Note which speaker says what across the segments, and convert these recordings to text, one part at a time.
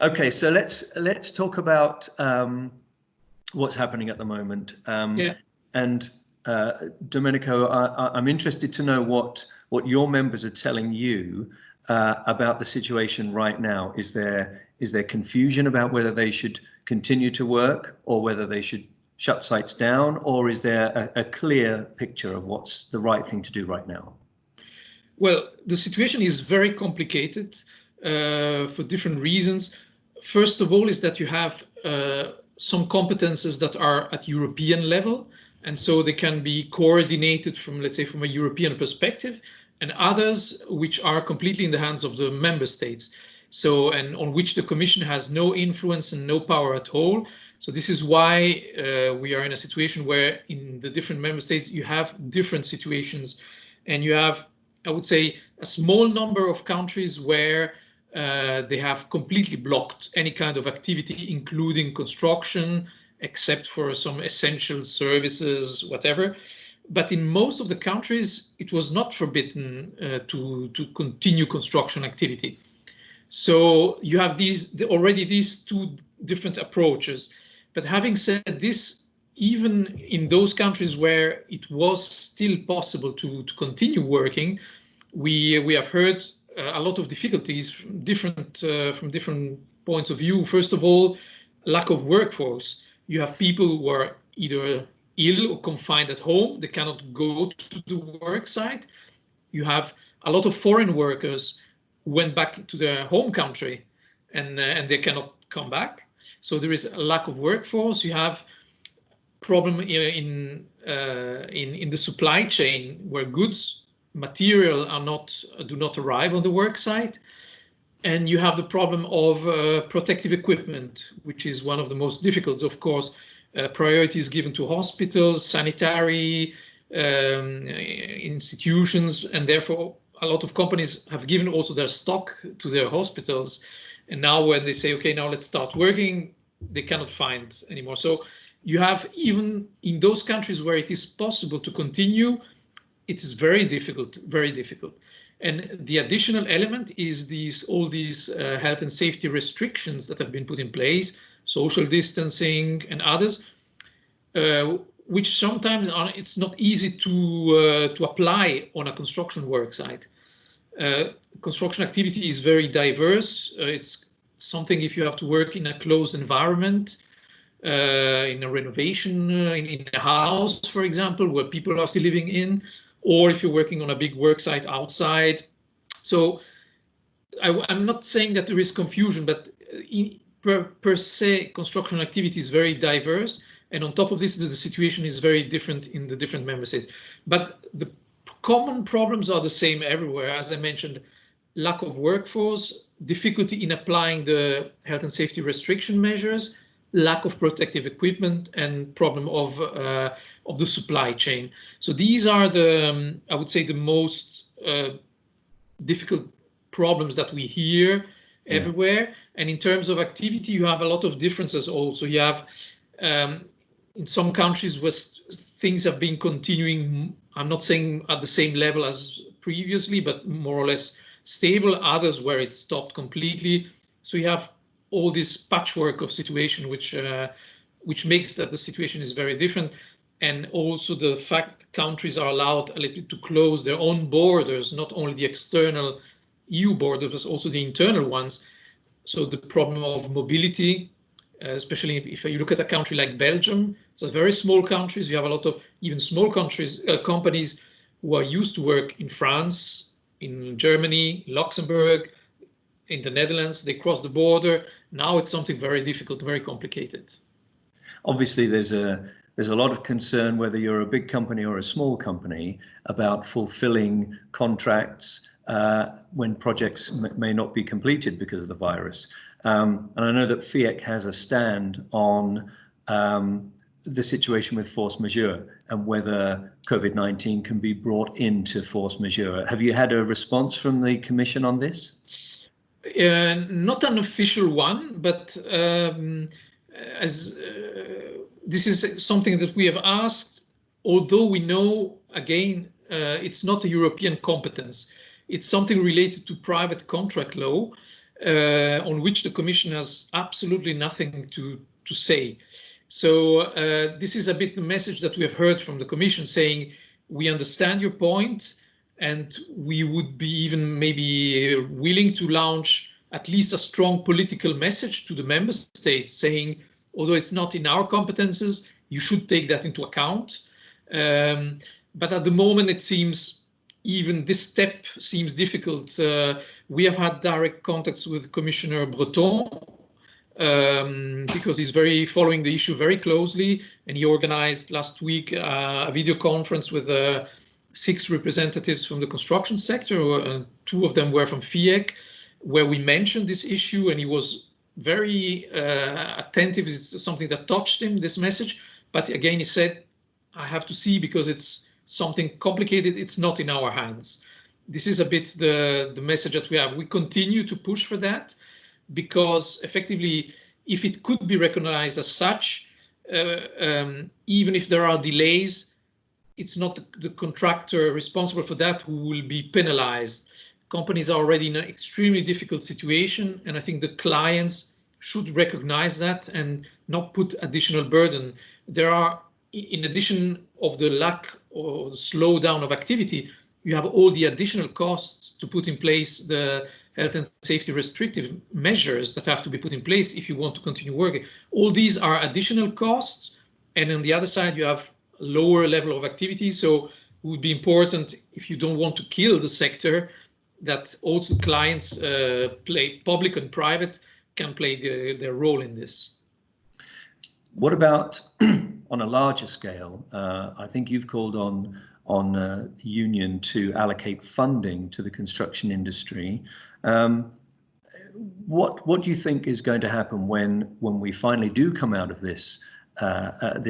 Speaker 1: Okay, so let's talk about what's happening at the moment.
Speaker 2: Yeah.
Speaker 1: And Domenico, I'm interested to know what your members are telling you about the situation right now. Is there confusion about whether they should continue to work or whether they should shut sites down, or is there a clear picture of what's the right thing to do right now?
Speaker 2: Well, the situation is very complicated for different reasons. First of all, is that you have some competences that are at European level, and so they can be coordinated from, let's say, from a European perspective, and others which are completely in the hands of the member states. So, and on which the Commission has no influence and no power at all. So this is why we are in a situation where in the different member states you have different situations, and you have, I would say, a small number of countries where they have completely blocked any kind of activity, including construction, except for some essential services, whatever. But in most of the countries, it was not forbidden to continue construction activity. So you have already these two different approaches. But having said this, even in those countries where it was still possible to continue working, we have heard a lot of difficulties from different points of view. First of all, lack of workforce. You have people who are either ill or confined at home. They cannot go to the work site. You have a lot of foreign workers who went back to their home country and they cannot come back. So there is a lack of workforce. You have problem in the supply chain where goods, material do not arrive on the work site. And you have the problem of protective equipment, which is one of the most difficult, of course. Priorities given to hospitals, sanitary institutions, and therefore a lot of companies have given also their stock to their hospitals. And now when they say, okay, now let's start working, they cannot find anymore. So you have, even in those countries where it is possible to continue, it is very difficult, very difficult. And the additional element is all these health and safety restrictions that have been put in place, social distancing and others, which sometimes it's not easy to apply on a construction work site. Construction activity is very diverse. It's something, if you have to work in a closed environment, in a renovation, in a house, for example, where people are still living in, or if you're working on a big work site outside. So I'm not saying that there is confusion, but per se, construction activity is very diverse. And on top of this, the situation is very different in the different member states. But the common problems are the same everywhere. As I mentioned, lack of workforce, difficulty in applying the health and safety restriction measures, lack of protective equipment, and problem of the supply chain. So these are the, I would say, the most difficult problems that we hear everywhere. And in terms of activity, you have a lot of differences also. You have in some countries where things have been continuing, I'm not saying at the same level as previously, but more or less stable, others where it stopped completely. So you have all this patchwork of situation, which makes that the situation is very different. And also the fact countries are allowed a little bit to close their own borders, not only the external EU borders, but also the internal ones. So the problem of mobility, especially if you look at a country like Belgium, it's a very small country. You have a lot of even small countries, companies who are used to work in France, in Germany, Luxembourg, in the Netherlands. They cross the border. Now it's something very difficult, very complicated.
Speaker 1: Obviously, there's a lot of concern, whether you're a big company or a small company, about fulfilling contracts when projects may not be completed because of the virus. And I know that FIEC has a stand on the situation with force majeure and whether COVID-19 can be brought into force majeure. Have you had a response from the Commission on this?
Speaker 2: Not an official one, but this is something that we have asked, although we know, again, it's not a European competence. It's something related to private contract law. on which the Commission has absolutely nothing to say. So this is a bit the message that we have heard from the Commission, saying we understand your point and we would be even maybe willing to launch at least a strong political message to the member states, saying, although it's not in our competences, you should take that into account. But at the moment, it seems even this step seems difficult. We have had direct contacts with Commissioner Breton because he's following the issue very closely, and he organized last week a video conference with 6 representatives from the construction sector. 2 of them were from FIEC, where we mentioned this issue, and he was very attentive. It's something that touched him, this message. But again, he said, I have to see, because it's something complicated. It's not in our hands. This is a bit the message that we have. We continue to push for that, because effectively, if it could be recognized as such, even if there are delays, it's not the contractor responsible for that who will be penalized. Companies are already in an extremely difficult situation, and I think the clients should recognize that and not put additional burden. There are, in addition of the lack or the slowdown of activity, you have all the additional costs to put in place the health and safety restrictive measures that have to be put in place if you want to continue working. All these are additional costs, and on the other side you have a lower level of activity. So it would be important, if you don't want to kill the sector, that also clients, public and private, can play their role in this.
Speaker 1: What about on a larger scale? I think you've called on the union to allocate funding to the construction industry. What do you think is going to happen when we finally do come out of this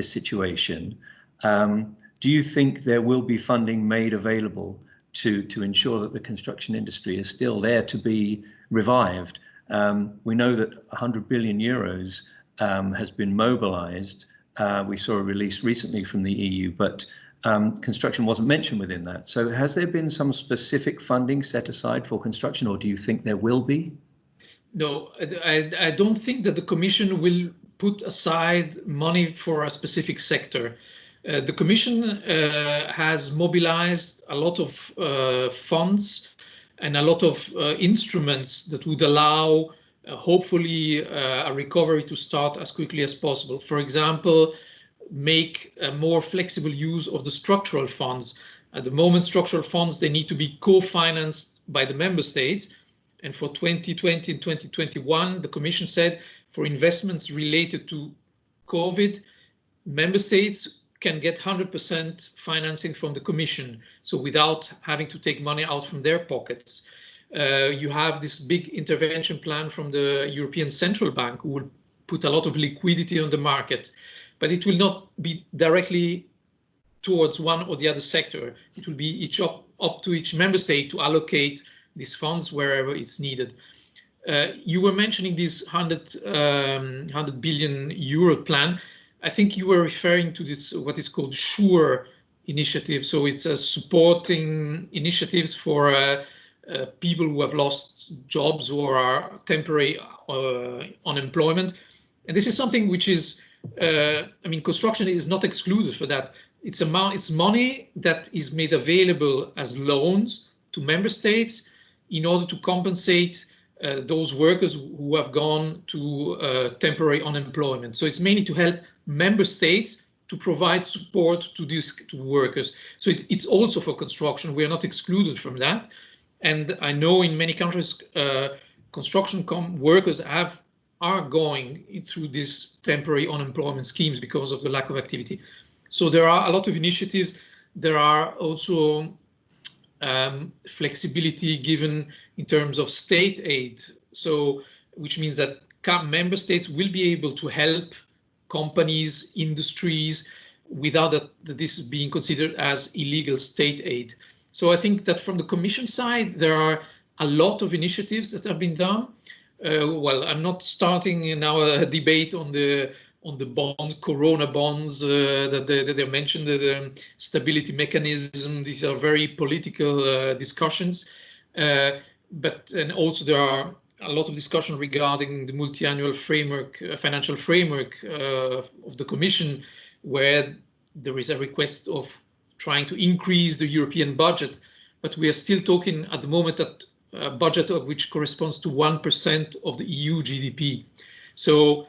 Speaker 1: situation? Do you think there will be funding made available to ensure that the construction industry is still there to be revived? We know that 100 billion euros has been mobilized. We saw a release recently from the EU, but construction wasn't mentioned within that. So has there been some specific funding set aside for construction, or do you think there will be?
Speaker 2: No, I don't think that the Commission will put aside money for a specific sector. The Commission has mobilized a lot of funds and a lot of instruments that would allow hopefully a recovery to start as quickly as possible. For example, make a more flexible use of the structural funds. At the moment, structural funds, they need to be co-financed by the member states. And for 2020 and 2021, the Commission said for investments related to COVID, member states can get 100% financing from the Commission, so without having to take money out from their pockets. You have this big intervention plan from the European Central Bank, who will put a lot of liquidity on the market, but it will not be directly towards one or the other sector. It will be up to each member state to allocate these funds wherever it's needed. You were mentioning this 100 billion euro plan. I think you were referring to this, what is called SURE initiative. So it's a supporting initiatives for people who have lost jobs or are temporary unemployment. And this is something which is, I mean, construction is not excluded for that. It's money that is made available as loans to member states in order to compensate those workers who have gone to temporary unemployment. So it's mainly to help member states to provide support to these workers. So it's also for construction. We are not excluded from that. And I know in many countries, construction workers are going through these temporary unemployment schemes because of the lack of activity. So there are a lot of initiatives. There are also flexibility given in terms of state aid. So which means that member states will be able to help companies, industries, without this being considered as illegal state aid. So I think that from the Commission side, there are a lot of initiatives that have been done. Well, I'm not starting now a debate on the Corona bonds that they mentioned, the stability mechanism. These are very political discussions. And also there are a lot of discussion regarding the multi-annual framework, financial framework of the Commission, where there is a request of trying to increase the European budget, but we are still talking at the moment that a budget of which corresponds to 1% of the EU GDP. So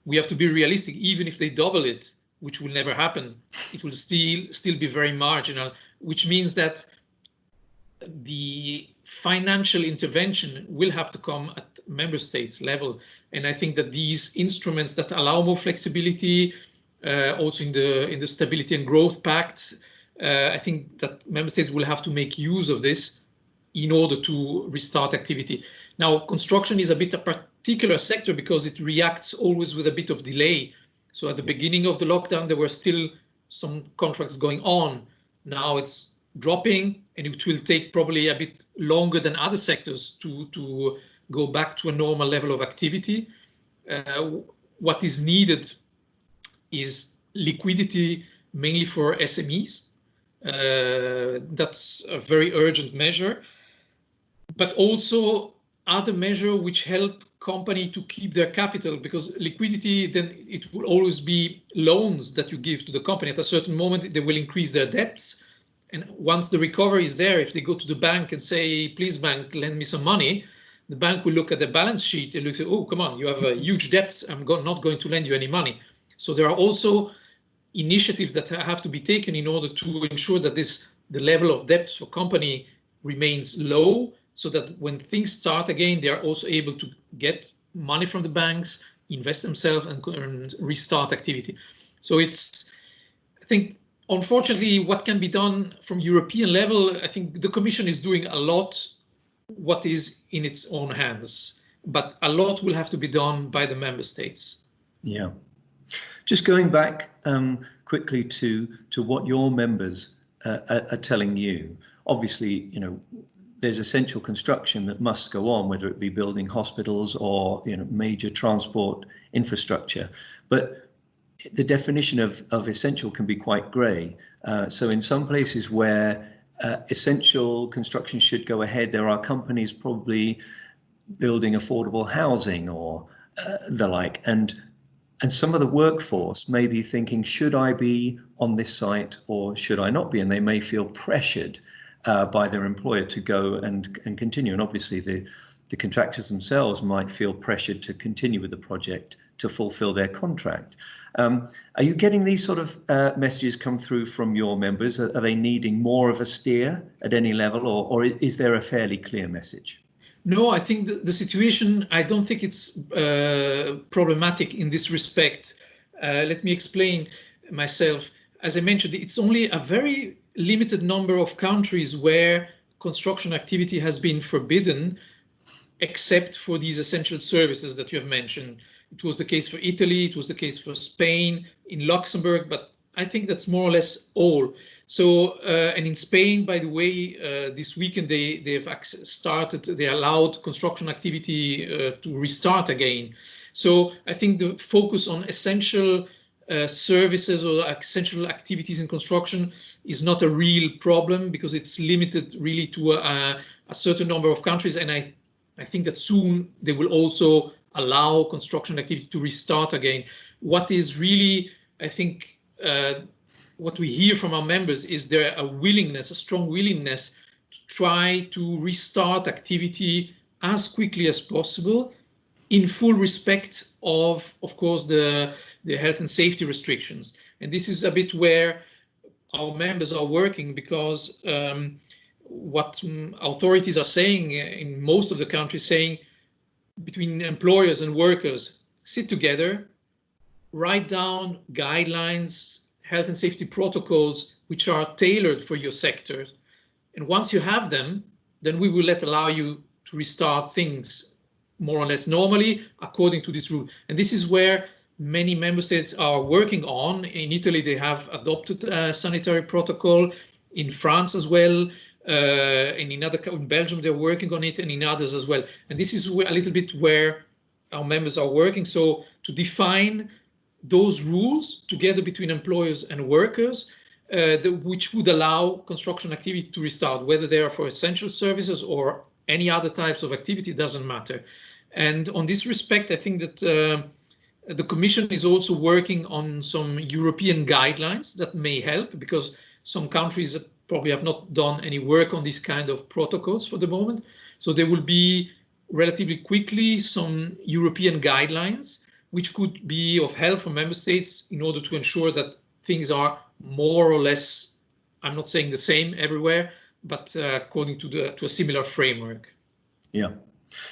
Speaker 2: we have to be realistic. Even if they double it, which will never happen, it will still be very marginal, which means that the financial intervention will have to come at member states level. And I think that these instruments that allow more flexibility, also in the Stability and Growth Pact, I think that member states will have to make use of this in order to restart activity. Now, construction is a bit a particular sector because it reacts always with a bit of delay. So at the beginning of the lockdown, there were still some contracts going on. Now it's dropping, and it will take probably a bit longer than other sectors to go back to a normal level of activity. What is needed is liquidity, mainly for SMEs. That's a very urgent measure, but also other measures which help company to keep their capital, because liquidity, then it will always be loans that you give to the company. At a certain moment, they will increase their debts. And once the recovery is there, if they go to the bank and say, please bank, lend me some money, the bank will look at the balance sheet and look at, oh, come on, you have huge debts. I'm not going to lend you any money. So there are also initiatives that have to be taken in order to ensure that the level of debt for company remains low, so that when things start again, they are also able to get money from the banks, invest themselves, and restart activity. So it's, I think, unfortunately, what can be done from European level, I think the Commission is doing a lot what is in its own hands, but a lot will have to be done by the member states.
Speaker 1: Yeah. Just going back quickly to what your members are telling you. Obviously, you know, there's essential construction that must go on, whether it be building hospitals or, you know, major transport infrastructure. But the definition of essential can be quite grey. So in some places where essential construction should go ahead, there are companies probably building affordable housing or the like, and some of the workforce may be thinking, should I be on this site or should I not be? And they may feel pressured by their employer to go and continue. And obviously the contractors themselves might feel pressured to continue with the project to fulfill their contract. Are you getting these sort of messages come through from your members? Are they needing more of a steer at any level, or is there a fairly clear message?
Speaker 2: No, I think the situation, I don't think it's problematic in this respect. Let me explain myself. As I mentioned, it's only a very limited number of countries where construction activity has been forbidden, except for these essential services that you have mentioned. It was the case for Italy, it was the case for Spain, in Luxembourg, but I think that's more or less all. So, and in Spain, by the way, this weekend they allowed construction activity to restart again. So I think the focus on essential services or essential activities in construction is not a real problem, because it's limited really to a certain number of countries. And I think that soon they will also allow construction activity to restart again. What is really, I think, what we hear from our members is there a strong willingness to try to restart activity as quickly as possible, in full respect of course, the health and safety restrictions. And this is a bit where our members are working, because what authorities are saying in most of the countries, saying between employers and workers, sit together, write down guidelines, health and safety protocols which are tailored for your sector. And once you have them, then we will allow you to restart things more or less normally according to this rule. And this is where many member states are working on. In Italy, they have adopted a sanitary protocol. In France as well. And in Belgium, they're working on it, and in others as well. And this is a little bit where our members are working. So to define those rules together between employers and workers, which would allow construction activity to restart, whether they are for essential services or any other types of activity, doesn't matter. And on this respect, I think that the Commission is also working on some European guidelines that may help, because some countries probably have not done any work on these kind of protocols for the moment. So there will be relatively quickly some European guidelines which could be of help for member states in order to ensure that things are more or less, I'm not saying the same everywhere, but according to a similar framework.
Speaker 1: Yeah.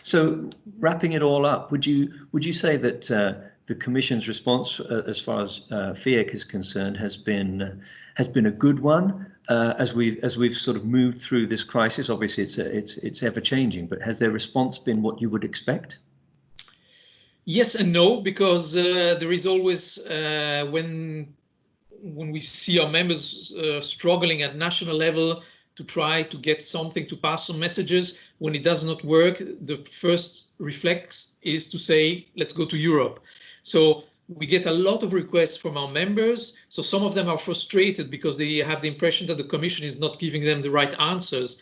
Speaker 1: So wrapping it all up, would you say that the Commission's response, as far as FIEC is concerned, has been a good one as we've sort of moved through this crisis? Obviously, it's ever changing, but has their response been what you would expect?
Speaker 2: Yes and no, because there is always when we see our members struggling at national level to try to get something to pass some messages, when it does not work, the first reflex is to say, let's go to Europe. So we get a lot of requests from our members. So some of them are frustrated because they have the impression that the Commission is not giving them the right answers.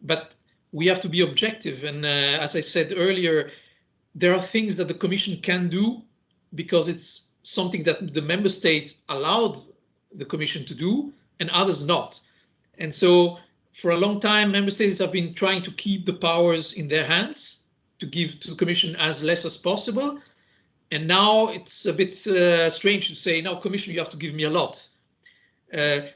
Speaker 2: But we have to be objective. And as I said earlier, there are things that the Commission can do because it's something that the member states allowed the Commission to do and others not. And so for a long time, member states have been trying to keep the powers in their hands, to give to the Commission as less as possible. And now it's a bit strange to say, now, Commission, you have to give me a lot.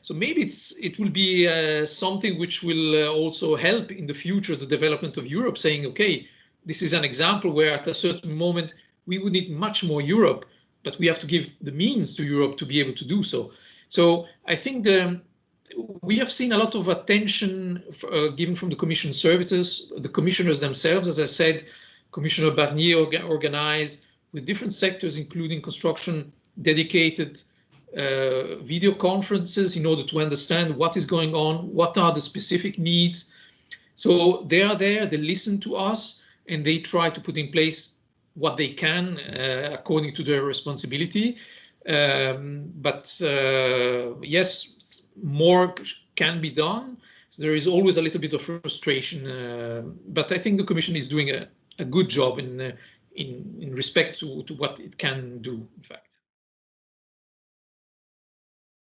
Speaker 2: So maybe it will be something which will also help in the future the development of Europe, saying, okay, this is an example where at a certain moment we would need much more Europe, but we have to give the means to Europe to be able to do so. So I think we have seen a lot of attention given from the Commission services, the commissioners themselves. As I said, Commissioner Barnier organized with different sectors, including construction, dedicated video conferences in order to understand what is going on, what are the specific needs. So they are there, they listen to us, and they try to put in place what they can according to their responsibility. But yes, more can be done. So there is always a little bit of frustration, but I think the Commission is doing a good job in respect to what it can do, in fact.